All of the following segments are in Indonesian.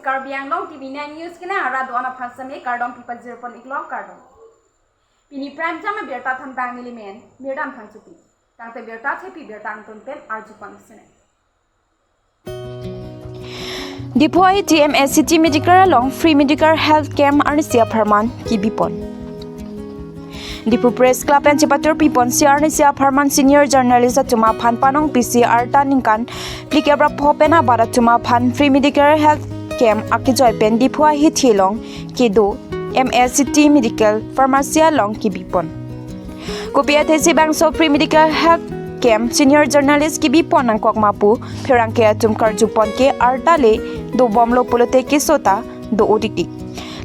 KARBI ANGLONG TV9 News kena arah doa na phasame kardom pipa 0.1 kardom. Pini prime time berta thantang nilimen mirdam phangchupi. Tangte berta thepi berta antun pen arjupan sene. Deploy TMSCT medical along free medical health camp Arnesia Parman Kibipon. Dipu Press Club and Chipatur Pipon si Arnesia Parman senior journalist at Tuma Pan Panong PC Arta Ningkan Plikabra Popena Bara Tuma Pan free medical health camp Akijoy Pen Dipua Hitilong Kido MSCT medical pharmacy along Kibipon. Kopia Tesi Bang so free medical health camp senior journalist Kibipon ang Kwakmapu Pirangke Atum Karjupon ke Artale do bomlo polote kisota do oditi.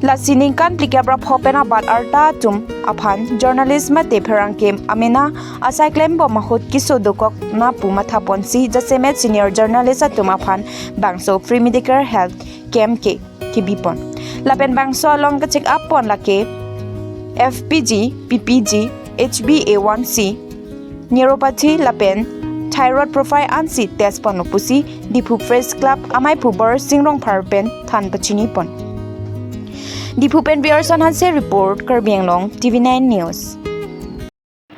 La siningkan plikabra hopena bat arta tum aphan journalist mate Pirangke amena asai claim bo mahut kisodo kok na puma thaponsi jasemet senior journalist atum aphan bangso free medical health camp ke Kibipon. Lapen bangso long ka check up pon lake FPG PPG HbA1c neuropathy lapen thyroid profile ansi test panopusi Dipu Press Club amai pubar singrong parpen than pachini pon. Dipu pen Bierson Hanse report KARBI ANGLONG TV9 News.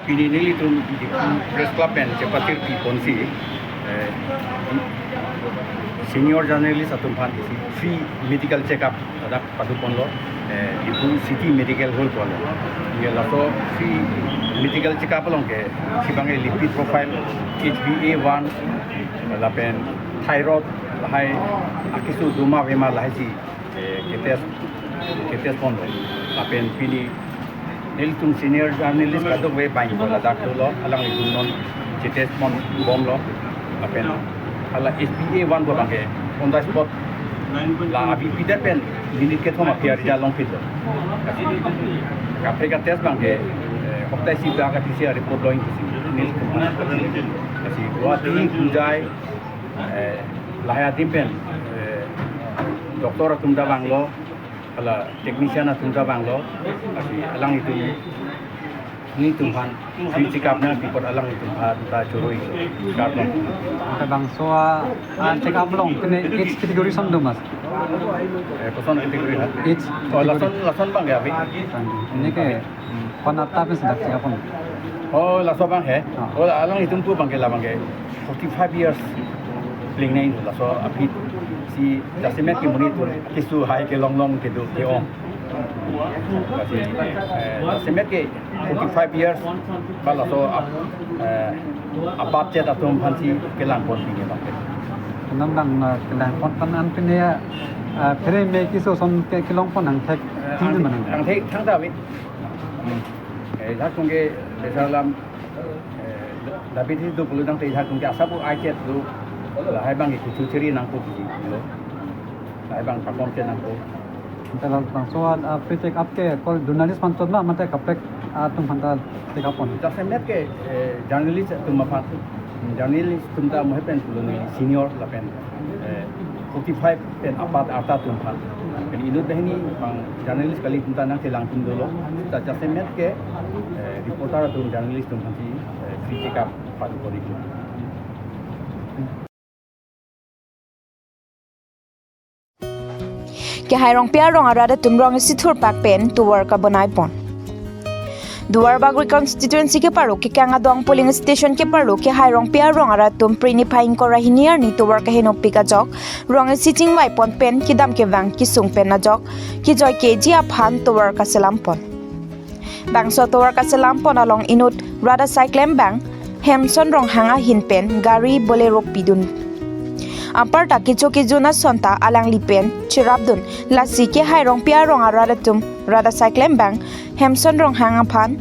Pini nili tu Dipu Press Club pen cepatir pipon si senior journalist atum phan free medical check up ada padupon lo Dipu City Medical Hall pon ye lato free medical check up long ke sibangai lipid profile HbA1 lapen thyroid hai akisu duma bema lahi ketes pon lo lapen pini niltum senior journalist kadok we bain bola dakto lo alang itun non ketes pon bom lo lapen ala HbA1 ko bangke on the spot la abi pider pen minit ke thoma piar ja long pit lo kapre ka test bangke hoptai si daga PCR report loin nil kasi wati kujai lahaya timpen doktor tumda banglo ala technician tumda banglo kasi alang itu ni tumhan si sikapnya people alang itu ta choroi karno ta bangso check up long kene age category som domas person category ha age lason bang ya bi ini ke panata pun sudah check up on oh laso bang he oh alang itu pu bang ke la bang ke 45 years pling nei laso api si jasimet ki monitor kisu hai ke long ke do ke om kasi jasimet ke 45 years kalau so abat jet atom phansi ke lang pon pinge bang nang dang kelang pon panan pine phere me kiso som ke kilong pon ang thek tin man ang thek thang da wit la kongge besalam david hidu puludang te ha kongge asabu aiket du la hai bang ki churi nang ko ki lo hai bang pakon ke nang ko dalam bangso pre check up ke kol journalist pantot na mate kapek atum pantal check up on jasemet ke journalist tum maphat journalist tum da mohpen puluni senior la pen 45 pen apat ata tum phat pen inut behni bang journalist kali tum tanang telang tum dolo ta jasemet ke reporter tum journalist tum phanti free check up padu kori Ke hairong pia rong arada tumrong sithur pak pen tuwar ka banai pon. Duar Bagri constituency ke paro ke kanga dong polling station ke paro ke hairong pia rong ara tum prini phaing ko rahiniar ni tuwar ka henok pika jok rong sitting wai pon pen kidam ke wang ki sung pen na jok ki joy ke ji aphan tuwar ka selam pon. Bangso tuwar ka selam pon along inut rada cyclem bang hemson rong hanga hin pen gari bolero pidun Ampar taki choki juna sonta alang lipen chirabdun lasi ke hairong pia rong arada tum rada cyclem bang hemson rong hanga phan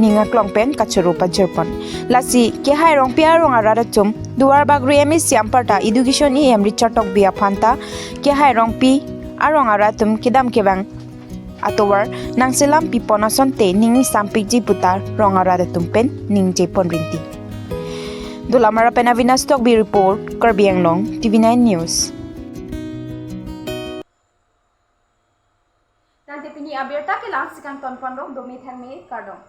ninga klongpen kachurupa jerpon lasi ke hairong pia rong arada tum duar bagri emi siamparta education em richard tok bia phanta ke hairong pi arong aratum kidam ke bang atowar nang selam pipona sonte ningi sampik ji putar rong arada tum pen ning je pon rinti Dulamara Penavina Stockby report, KARBI ANGLONG, TV9 News. Tante pini abierta ke lang sikang tonpon rong domi thang me kardong.